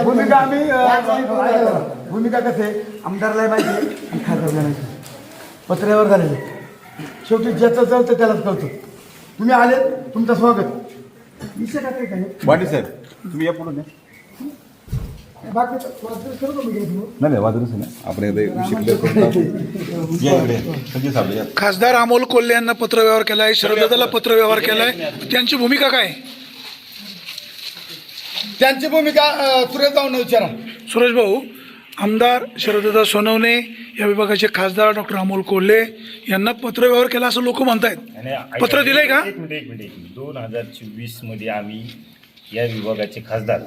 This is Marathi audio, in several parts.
भूमिका आम्ही भूमिका कसे आमदारला माहिती आणि खासदारला माहिती पत्र्यावर झालेले शेवटी ज्याचं चालतं त्यालाच कळतं. तुम्ही आले तुमचं स्वागत. विषय काय काय वाटे साहेब तुम्ही या पुढे बाकी नाही वाजूच नाही आपण विषय संजय साहेब या. खासदार अमोल कोल्हे यांना पत्रव्यवहार केलाय, शरददादाला पत्रव्यवहार केलाय, त्यांची भूमिका काय? त्यांची भूमिका सुरेश भाऊंना विचारा. सुरेश भाऊ, आमदार शरददादा सोनवणे या विभागाचे खासदार डॉक्टर अमोल कोल्हे यांना पत्रव्यवहार केला असं लोक म्हणतायत. पत्र दिलंय का? एक मिनिट 2024 मध्ये आम्ही या विभागाचे खासदार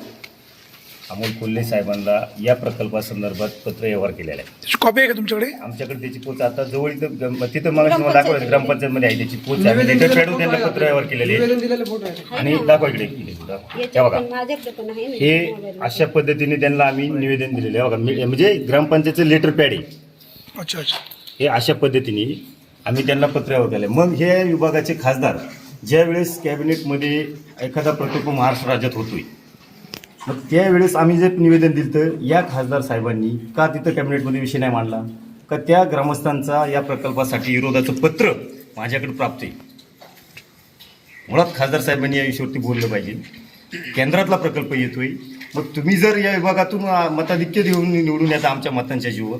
अमोल कोल्हे साहेबांना या प्रकल्पासंदर्भात पत्र व्यवहार केलेला आहे. कॉपी आहे का तुमच्याकडे? आमच्याकडे त्याची पोच आता जवळ तिथं मग दाखवलं ग्रामपंचायतमध्ये आहे त्याची पोच आहे. लेटर पॅडून त्यांना पत्र व्यवहार केलेले आहे आणि दाखवा इकडे हे बघा. हे अशा पद्धतीने त्यांना आम्ही निवेदन दिलेलं आहे बघा. म्हणजे ग्रामपंचायतचं लेटर पॅड आहे. अच्छा अच्छा. हे अशा पद्धतीने आम्ही त्यांना पत्र व्यवहार केलं. मग हे विभागाचे खासदार ज्या वेळेस कॅबिनेटमध्ये एखादा प्रकल्प महाराष्ट्र राज्यात होतोय मग त्यावेळेस आम्ही जे निवेदन दिलं तर या खासदार साहेबांनी का तिथं कॅबिनेटमध्ये विषय नाही मांडला का त्या ग्रामस्थांचा या प्रकल्पासाठी विरोधाचं पत्र माझ्याकडे प्राप्त आहे. मुळात खासदार साहेबांनी या विषयावरती बोललं पाहिजे. केंद्रातला प्रकल्प येतोय मग तुम्ही जर या विभागातून मताधिक्य देऊन निवडून येता आमच्या मतांच्या जीवावर.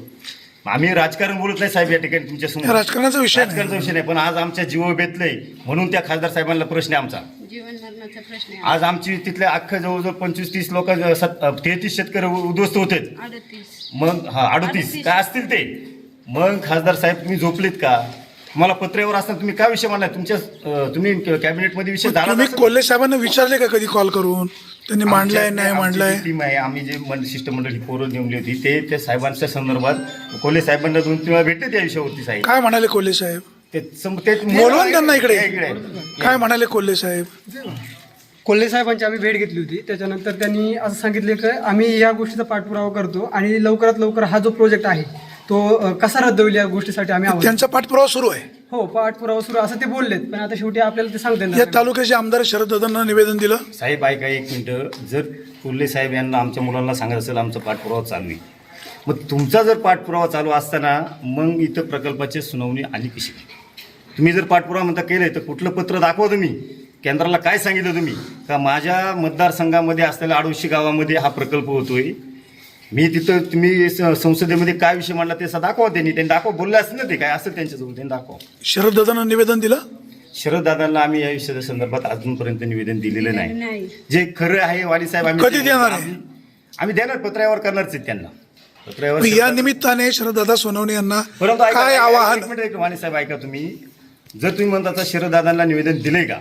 आम्ही राजकारण बोलत नाही साहेब या ठिकाणी तुमच्या समोर राजकारणाचा विषय नाही पण आज आमच्या जीव बेतलंय म्हणून त्या खासदार साहेबांना प्रश्न आहे आमचा. आज आमची तिथल्या अख्खं जवळजवळ 25-30 लोक 33 शेतकरी उद्ध्वस्त होते. मग 38 काय असतील ते. मग खासदार साहेब तुम्ही झोपलेत का? तुम्हाला पत्रेवर असताना तुम्ही काय विषय मांडलाय? तुम्ही कॅबिनेटमध्ये विषय झाला. तुम्ही कोल्हे साहेबांना विचारले का कधी कॉल करून? त्यांनी मांडलाय नाही मांडलाय? टीम आहे आम्ही जे शिष्टमंडळ पोरं नेमली होती ते त्या साहेबांच्या संदर्भात कोल्हे साहेबांना 2-3 वेळा भेटले त्या विषयावरती साहेब. काय म्हणाले कोल्हे साहेब? बोलवून त्यांना इकडे काय म्हणाले कोल्हे साहेब? कोल्हे साहेबांची आम्ही भेट घेतली होती. त्याच्यानंतर त्यांनी असं सांगितले की आम्ही या गोष्टीचा पाठपुरावा करतो आणि लवकरात लवकर हा जो प्रोजेक्ट आहे तो कसा रद्द होईल या गोष्टीसाठी आम्ही त्यांचा पाठपुरावा सुरू आहे. हो पाठपुरावा सुरू असं ते बोललेत. पण आता शेवटी आपल्याला ते सांगता या तालुक्याचे आमदार शरददादांना निवेदन दिलं. साहेब ऐका एक मिनिटं. जर कोल्हे साहेब यांना आमच्या मुलांना सांगायचं असेल आमचा पाठपुरावा चालू आहे मग तुमचा जर पाठपुरावा चालू असताना मग इथं प्रकल्पाची सुनावणी आली कशी? तुम्ही जर पाठपुरावा म्हणता केलंय तर कुठलं पत्र दाखवा तुम्ही. केंद्राला काय सांगितलं तुम्ही का माझ्या मतदारसंघामध्ये असलेल्या 88 गावामध्ये हा प्रकल्प होतोय. मी तिथं तुम्ही संसदेमध्ये काय विषय मांडला ते दाखवा. त्यांनी दाखवा बोलले असतील ना ते काय असेल त्यांच्याजवळ त्यांनी दाखवा. शरददादांना निवेदन दिलं. शरददादांना आम्ही या विषया संदर्भात अजूनपर्यंत निवेदन दिलेलं नाही. जे खरं आहे वाली साहेब कधी देणार आहे? आम्ही देणार पत्रावर करणारच आहेत त्यांना पत्रावर. या निमित्ताने शरददादा सोनवणे यांना परंतु काय आवाहन? वाणी साहेब ऐका तुम्ही. जर तुम्ही म्हणता शरददादांना निवेदन दिले का?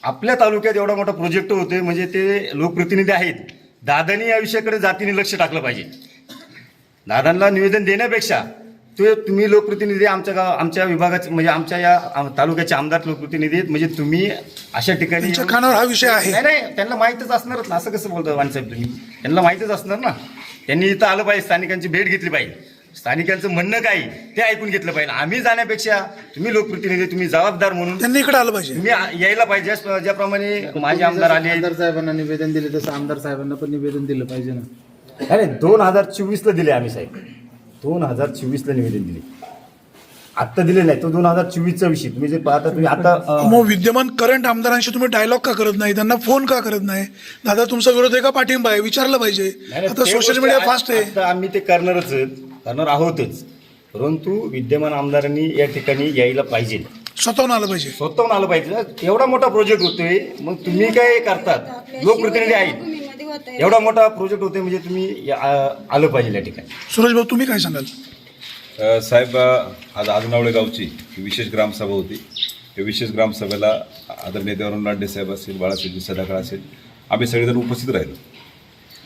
आपल्या तालुक्यात एवढा मोठा प्रोजेक्ट होतोय म्हणजे ते लोकप्रतिनिधी आहेत. दादांनी या विषयाकडे जातीने लक्ष टाकलं पाहिजे. दादांना निवेदन देण्यापेक्षा ते तुम्ही लोकप्रतिनिधी आमच्या विभागाचे म्हणजे आमच्या या तालुक्याचे आमदार लोकप्रतिनिधी आहेत म्हणजे तुम्ही अशा ठिकाणी खानावर हा विषय आहे. नाही त्यांना माहीतच असणारच ना. असं कसं बोलतो वाणसाहेब तुम्ही? त्यांना माहीतच असणार ना. त्यांनी इथं आलं पाहिजे स्थानिकांची भेट घेतली पाहिजे. स्थानिकांचं म्हणणं काय ते ऐकून घेतलं पाहिजे. आम्ही जाण्यापेक्षा तुम्ही लोकप्रतिनिधी तुम्ही जबाबदार म्हणून त्यांनी इकडे आलं पाहिजे. तुम्ही यायला पाहिजे. ज्याप्रमाणे माझे आमदार आले आमदार साहेबांना निवेदन दिले तसं आमदार साहेबांना पण निवेदन दिलं पाहिजे ना. अरे 2024ला दिले आम्ही साहेब. 2024ला निवेदन दिले. आत्ता दिले नाही. तो 2024चा विषय तुम्ही जे पाहता तुम्ही आता मग विद्यमान करंट आमदारांशी तुम्ही डायलॉग का करत नाही? त्यांना फोन का करत नाही? दादा तुमचा विरोध आहे का पाठिंबा आहे विचारलं पाहिजे. आता सोशल मीडिया फास्ट आहे. आता आम्ही ते करणार आहोतच. परंतु विद्यमान आमदारांनी या ठिकाणी यायला पाहिजे. स्वतःहून आलं पाहिजे. स्वतःहून आलं पाहिजे. एवढा मोठा प्रोजेक्ट होतोय मग तुम्ही काय करतात? लोकप्रतिनिधी आहेत. एवढा मोठा प्रोजेक्ट होतोय म्हणजे तुम्ही आलं पाहिजे या ठिकाणी. सुरेश भाऊ तुम्ही काय सांगाल? साहेब आज आजनावळे गावची विशेष ग्रामसभा होती. या विशेष ग्रामसभेला आदरणीय देवराम लांडे साहेब असतील, बाळासाहेब सदाकाळ असेल, आम्ही सगळेजण उपस्थित राहिलो.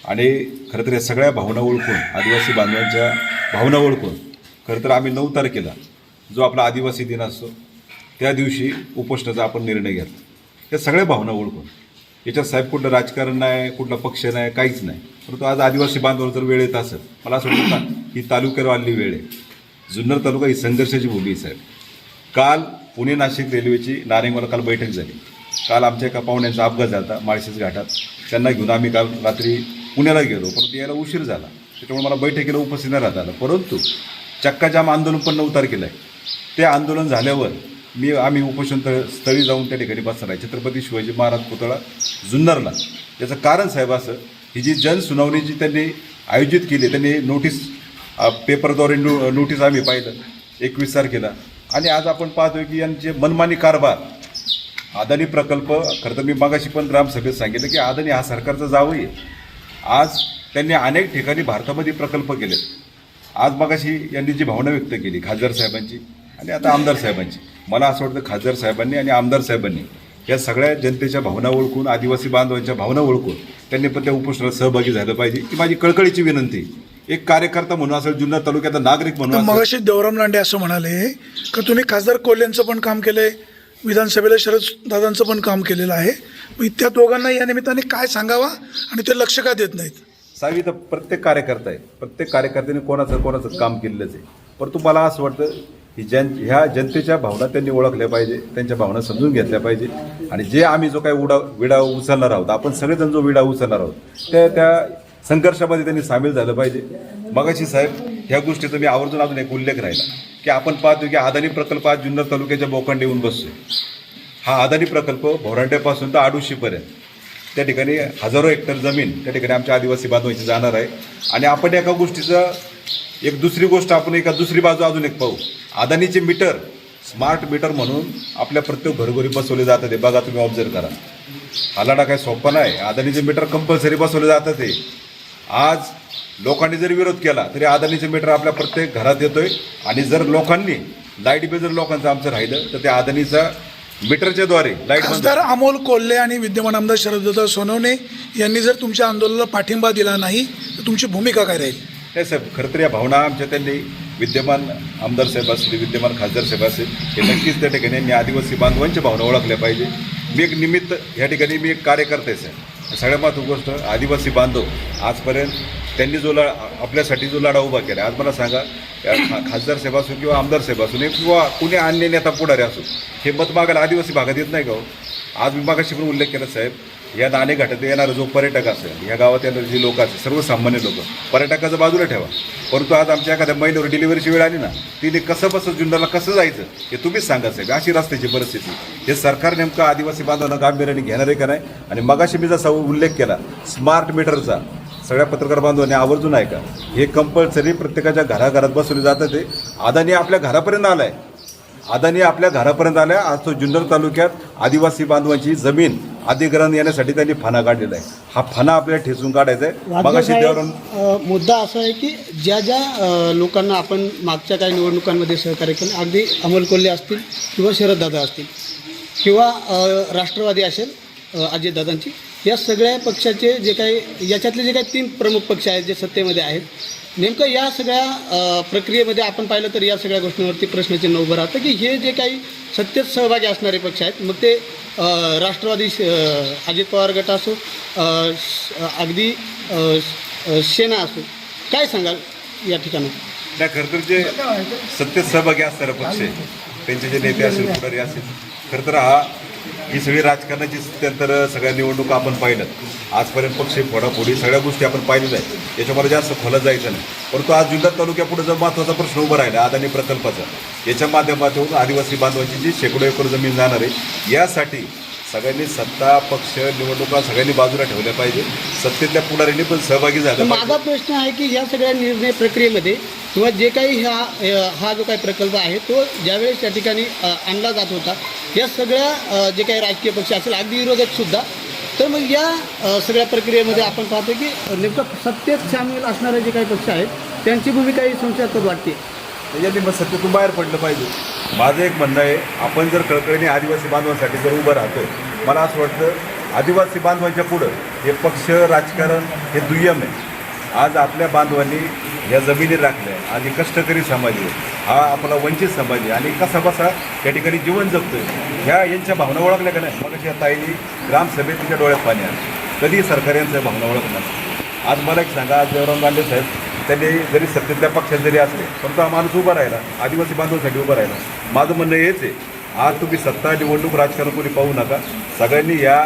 आणि खरं तर या सगळ्या भावना ओळखून आदिवासी बांधवांच्या भावना ओळखून खरं तर आम्ही 9 तारखेला जो आपला आदिवासी दिन असतो त्या दिवशी उपोषणाचा आपण निर्णय घेतला. या सगळ्या भावना ओळखून याच्यात साहेब कुठलं राजकारण नाही, कुठला पक्ष नाही, काहीच नाही. परंतु आज आदिवासी बांधवांवर जर वेळ येत असेल मला असं वाटतं ही तालुक्यावर आलेली वेळ आहे. जुन्नर तालुका ही संघर्षाची भूमी आहे साहेब. काल पुणे नाशिक रेल्वेची नारेंगावला काल बैठक झाली. काल आमच्या एका पाहुण्यांचा अपघात झाला माळशेज घाटात. त्यांना घेऊन आम्ही काल रात्री पुण्याला गेलो, परंतु यायला उशीर झाला, त्याच्यामुळे मला बैठकीला उपस्थित नाही राहता आलं. परंतु चक्काजाम आंदोलन पण 9 तारखेला आहे. ते आंदोलन झाल्यावर आम्ही उपोषण स्थळी जाऊन त्या ठिकाणी बसणार आहे, छत्रपती शिवाजी महाराज पुतळा जुन्नरला. याचं कारण साहेब असं, ही जी जनसुनावणी जी त्यांनी आयोजित केली, त्यांनी नोटीस पेपरद्वारे नोटीस आम्ही पाहिलं 21 तारखेला, आणि आज आपण पाहतोय की यांचे मनमानी कारभार. अदानी प्रकल्प, खरं तर मी मगाशी पण ग्रामसभेत सांगितलं की अदानी हा सरकारचा जावई आहे. आज त्यांनी अनेक ठिकाणी भारतामध्ये प्रकल्प केले. आज मगाशी यांनी जी भावना व्यक्त केली खासदार साहेबांची आणि आता आमदार साहेबांची, मला असं वाटतं खासदार साहेबांनी आणि आमदार साहेबांनी या सगळ्या जनतेच्या भावना ओळखून, आदिवासी बांधवांच्या भावना ओळखून त्यांनी पण त्या उपोषणात सहभागी झालं पाहिजे, ही माझी कळकळीची विनंती. एक कार्यकर्ता म्हणून असेल, जुन्नर तालुक्याचा नागरिक म्हणून असेल. मगाशी देवराम लांडे असं म्हणाले की तुम्ही खासदार कोल्हेंचं पण काम केलंय, विधानसभेला शरद दादांचं पण काम केलेलं आहे, मग त्या दोघांना या निमित्ताने काय सांगावा आणि ते लक्ष का देत नाहीत? साहेब, इथं प्रत्येक कार्यकर्ता आहे, प्रत्येक कार्यकर्त्याने कोणाचं काम केलेलंच आहे. परंतु मला असं वाटतं की ह्या जनतेच्या भावना त्यांनी ओळखल्या पाहिजे, त्यांच्या भावना समजून घेतल्या पाहिजे, आणि जे आम्ही जो काही विडा उचलणार आहोत, आपण सगळेजण जो विडा उचलणार आहोत, त्या संघर्षामध्ये त्यांनी सामील झालं पाहिजे. मगाशी साहेब ह्या गोष्टीचा मी आवर्जून अजून एक उल्लेख राहिला की आपण पाहतो की अदानी प्रकल्प आज जुन्नर तालुक्याच्या बोकांडी येऊन बसतोय. हा अदानी प्रकल्प भोरांड्यापासून तर आडुशीपर्यंत त्या ठिकाणी हजारो हेक्टर जमीन त्या ठिकाणी आमच्या आदिवासी बांधवांची जाणार आहे. आणि आपण एका गोष्टीचं एक दुसरी गोष्ट आपण एका दुसरी बाजू अजून एक पाहू. अदानीचे मीटर स्मार्ट मीटर म्हणून आपल्या प्रत्येक घरोघरी बसवले जातात. ते बघा, तुम्ही ऑब्झर्व करा. हा लढा काय सोपा नाही. अदानीचे मीटर कंपल्सरी बसवले जातात. ते आज लोकांनी जरी विरोध केला तरी अदानीचे मीटर आपल्या प्रत्येक घरात येतोय. आणि जर लोकांनी लाईट बिल जर लोकांचं आमचं राहिलं तर त्या अदानीचा मीटरच्या द्वारे लाईट. खासदार अमोल कोल्हे आणि विद्यमान आमदार शरददादा सोनवणे यांनी जर तुमच्या आंदोलनाला पाठिंबा दिला नाही तर तुमची भूमिका काय राहील? नाही साहेब, खरं तर या भावना आमच्या त्यांनी विद्यमान आमदार साहेब असतील, विद्यमान खासदार साहेब असेल, हे नक्कीच त्या ठिकाणी यांनी आदिवासी बांधवांच्या भावना ओळखल्या पाहिजे. मी एक निमित्त या ठिकाणी मी एक कार्यकर्ता आहे साहेब. सगळ्यात महत्त्वाची गोष्ट, आदिवासी बांधव आजपर्यंत त्यांनी जो आपल्यासाठी जो लढा उभा केला, आज मला सांगा खासदार साहेब असो किंवा आमदार साहेब असो किंवा कुणी अन्य नेता पुढारी असो, हे मत मागायला आदिवासी भागात येत नाही का हो? आज मी मागाशी पण उल्लेख केला साहेब, या नाणे घाटात येणारा जो पर्यटक असेल, या गावात येणारे जे लोक असेल, सर्वसामान्य लोक, पर्यटकाचं बाजूला ठेवा. परंतु आज आमच्या एखाद्या महिन्यावर डिलिव्हरीची वेळ आली ना, तिने कसं जुन्नरला कसं जायचं हे तुम्हीच सांगा साहेब. अशी रस्त्याची परिस्थिती. हे सरकार नेमकं आदिवासी बांधवांना गांभीर्याने घेणार आहे का नाही? आणि मगाशी मी जसा उल्लेख केला स्मार्ट मीटरचा, सगळ्या पत्रकार बांधवांनी आवर्जून आहे का, हे कंपल्सरी प्रत्येकाच्या घराघरात बसवले जातं. ते अदानी आपल्या घरापर्यंत आलाय. अदानी आपल्या घरापर्यंत आल्या. आज तो जुन्नर तालुक्यात आदिवासी बांधवांची जमीन अधिग्रहण येण्यासाठी त्यांनी फणा काढलेला आहे. हा फणा आपल्याला ठेचून काढायचा आहे. मगाशी मुद्दा असा आहे की ज्या लोकांना आपण मागच्या काही निवडणुकांमध्ये सहकार्य केलं, अगदी अमोल कोल्हे असतील किंवा शरददादा असतील किंवा राष्ट्रवादी असेल अजितदादांची, या सगळ्या पक्षाचे जे काही याच्यातले जे काही 3 प्रमुख पक्ष आहेत जे सत्तेमध्ये आहेत, नेमकं या सगळ्या प्रक्रियेमध्ये आपण पाहिलं तर या सगळ्या गोष्टींवरती प्रश्नचिन्ह उभं राहतं की हे जे काही सत्तेत सहभागी असणारे पक्ष आहेत, मग ते राष्ट्रवादी अजित पवार गट असो, अगदी सेना असो, काय सांगाल या ठिकाणी? नाही, खरं तर जे सत्तेत सहभागी असणारे पक्ष आहे, त्यांचे जे नेते असेल, पुढारी असेल, खरं तर ही सगळी राजकारणाची तर सगळ्या निवडणुका आपण पाहिलं. आजपर्यंत पक्ष फोडाफोडी सगळ्या गोष्टी आपण पाहिलेल्या आहेत. याच्यामध्ये जास्त खोलात जायचं नाही. परंतु आज जुन्नर तालुक्यापुढे जर महत्त्वाचा प्रश्न उभा राहिला अदानी प्रकल्पाचा, याच्या माध्यमातून आदिवासी बांधवांची जी शेकडो एकर जमीन जाणार आहे, यासाठी सगळ्यांनी सत्ता पक्ष निवडणुका सगळ्यांनी बाजूला ठेवल्या पाहिजे. सत्तेतल्या पुढाऱ्यांनी पण सहभागी झाला. माझा प्रश्न आहे की या सगळ्या निर्णय प्रक्रियेमध्ये किंवा जे काही हा जो काही प्रकल्प आहे तो ज्यावेळेस त्या ठिकाणी आणला जात होता, या सगळ्या जे काही राजकीय पक्ष असेल, अगदी विरोधकसुद्धा, तर मग या सगळ्या प्रक्रियेमध्ये आपण पाहतो की नेमकं सत्तेत सामील असणारे जे काही पक्ष आहेत त्यांची भूमिकाही संशयास्पद वाटते. यांनी मग सत्तेतून बाहेर पडलं पाहिजे. माझं एक म्हणणं आहे, आपण जर कळकळीने आदिवासी बांधवांसाठी जर उभं राहतोय, मला असं वाटतं आदिवासी बांधवांच्या पुढं हे पक्ष राजकारण हे दुय्यम आहे. आज आपल्या बांधवांनी या जमिनी राखल्या. आज कष्टकरी समाज आहे, हा आपला वंचित समाज आहे आणि कसा बसा त्या ठिकाणी जीवन जगतोय. ह्या यांच्या भावना ओळखल्या का नाही? मग या ताईंनी ग्रामसभेत तिच्या डोळ्यात पाणी आलं. कधी सरकार यांच्या भावना ओळखणार? आज मला एक सांगा, आज देवराम लांडे साहेब त्यांनी जरी सत्तेतल्या पक्षात जरी असले, परंतु हा माणूस उभा राहिला, आदिवासी बांधवांसाठी उभा राहिला. माझं म्हणणं हेच आहे, आज तुम्ही सत्ता निवडणूक राजकारण कोणी पाहू नका. सगळ्यांनी या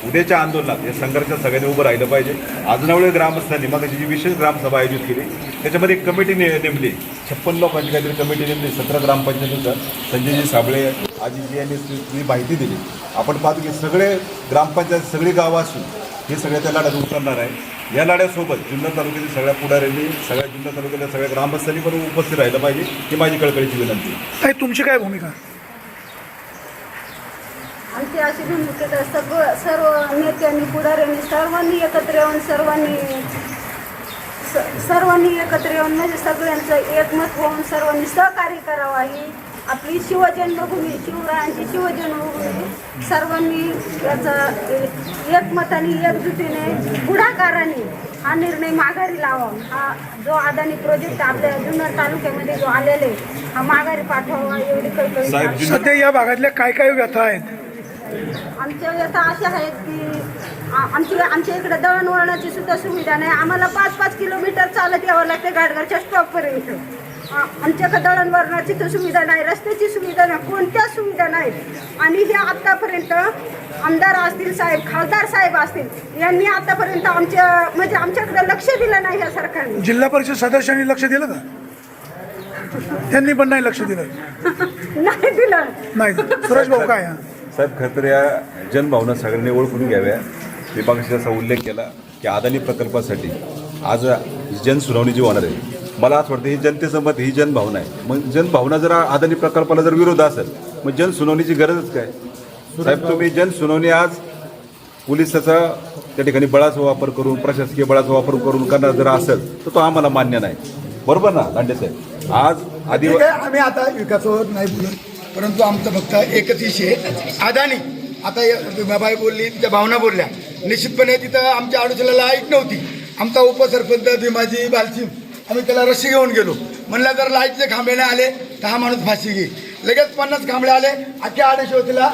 उद्याच्या आंदोलनात या संघर्षात सगळ्यांनी उभं राहिलं पाहिजे. आजनावळे ग्रामस्थांनी मग जी विशेष ग्रामसभा आयोजित केली त्याच्यामध्ये एक कमिटी नेमली, 56 लोकांची काहीतरी कमिटी नेमली, 17 ग्रामपंचायतीचा संजयजी साबळे आजीजी यांनी ती माहिती दिली. आपण पाहतो की सगळे ग्रामपंचायत सगळी गावं असून हे सगळे त्या लढ्यात उतरणार आहे. या लढ्यासोबत जुन्नर तालुक्यातील सगळ्या पुढाऱ्यांनी, सगळ्या जुन्नर तालुक्यातल्या सगळ्या ग्रामस्थांनी पण उपस्थित राहिलं पाहिजे ही माझी कळकळीची विनंती. ताई, तुमची काय भूमिका? आमची अशी भूमिका तर सर्व नेत्यांनी, पुढाऱ्यांनी, सर्वांनी एकत्र येऊन म्हणजे सगळ्यांचं एकमत होऊन सर्वांनी सहकार्य करावं. ही आपली शिवजन्मभूमी, शिवरायांची शिवजन्मभूमी, सर्वांनी याचा एकमताने, एकजुटीने, पुढाकाराने हा निर्णय माघारी लावा. हा जो अदानी प्रोजेक्ट आपल्या जुन्नर तालुक्यामध्ये जो आलेले हा माघारी पाठवावा एवढी कळकळी. सध्या या भागातल्या काय काय व्यथा आहेत? आमच्या व्यथा अशा आहेत की आमच्या इकडे दळणवळणाची सुद्धा सुविधा नाही. आम्हाला 5-5 किलोमीटर चालत यावं लागते घाटघरच्या स्टॉपपर्यंत. आमच्याकडे दळणवळणाची तर सुविधा नाही, रस्त्याची सुविधा नाही, कोणत्याच सुविधा नाहीत. आणि हे आत्तापर्यंत आमदार असतील साहेब, खासदार साहेब असतील, यांनी आतापर्यंत आमच्याकडे लक्ष दिलं नाही या सरकारने. जिल्हा परिषद सदस्यांनी लक्ष दिलं का? त्यांनी पण नाही लक्ष दिलं. नाही दिलं. नाही. सुरेश भाऊ काय? साहेब, खरं तर या जनभावना सगळ्यांनी ओळखून घ्याव्या. मी मागाशी असा उल्लेख केला की अदानी प्रकल्पासाठी आज जनसुनावणी जी होणार आहे, मला असं वाटतं ही जनतेचं मत, ही जनभावना आहे. मग जनभावना जर अदानी प्रकल्पाला जर विरोध असेल मग जनसुनावणीची गरजच काय? साहेब, तुम्ही जनसुनावणी आज पोलिसाचा त्या ठिकाणी बळाचा वापर करून, प्रशासकीय बळाचा वापर करून करणार जर असेल तर तो आम्हाला मान्य नाही. बरोबर ना दांडे साहेब? आज ठीक आहे, आम्ही आता विकासावर नाही बोलत, परंतु आमचं फक्त एकच विषय अदानी. आता बाई बोलली, त्या भावना बोलल्या, निश्चितपणे तिथं आमच्या आडोशीला लाईट नव्हती. आमचा उपसरपंच भीमाजी बालसिंग, आम्ही त्याला रस्सी घेऊन गेलो. म्हणलं जर लाईटचे खांबे नाही आले तर हा माणूस फाशी घे. लगेच 50 खांबे आले, अख्ख्या आडोशीला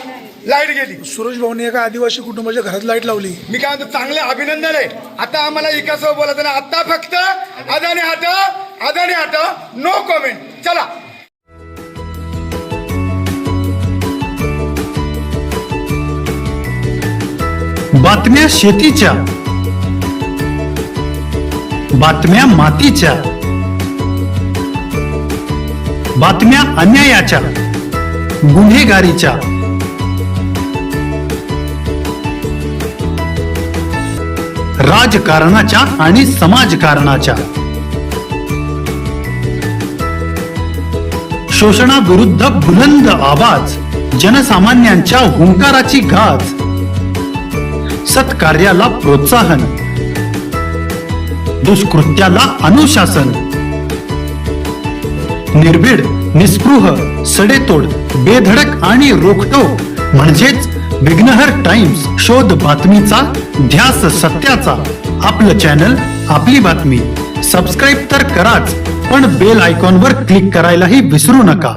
लाईट गेली. सुरेश भाऊने एका आदिवासी कुटुंबाच्या घरात लाईट लावली. मी काय म्हणतो, चांगले अभिनंदन आहे. आता आम्हाला विकासावर बोलायचं नाही. आता फक्त अदानी हटव, नो कमेंट. चला. बातम्या शेतीच्या, बातम्या मातीच्या, बातम्या अन्यायाच्या, गुन्हेगारीच्या, राजकारणाच्या आणि समाजकारणाच्या, शोषणाविरुद्ध बुलंद आवाज, जनसामान्यांच्या हुंकाराची गाज, सत्कार्याला प्रोत्साहन, दुष्कृत्याला अनुशासन, निर्भीड, निस्पृह, सडेतोड, बेधडक आणि रोखटोक म्हणजेच विघ्नहर टाइम्स. शोध बातमीचा, ध्यास सत्याचा. आपलं चॅनल, आपली बातमी. सबस्क्राईब तर कराच, पण बेल आयकॉनवर क्लिक करायलाही विसरू नका.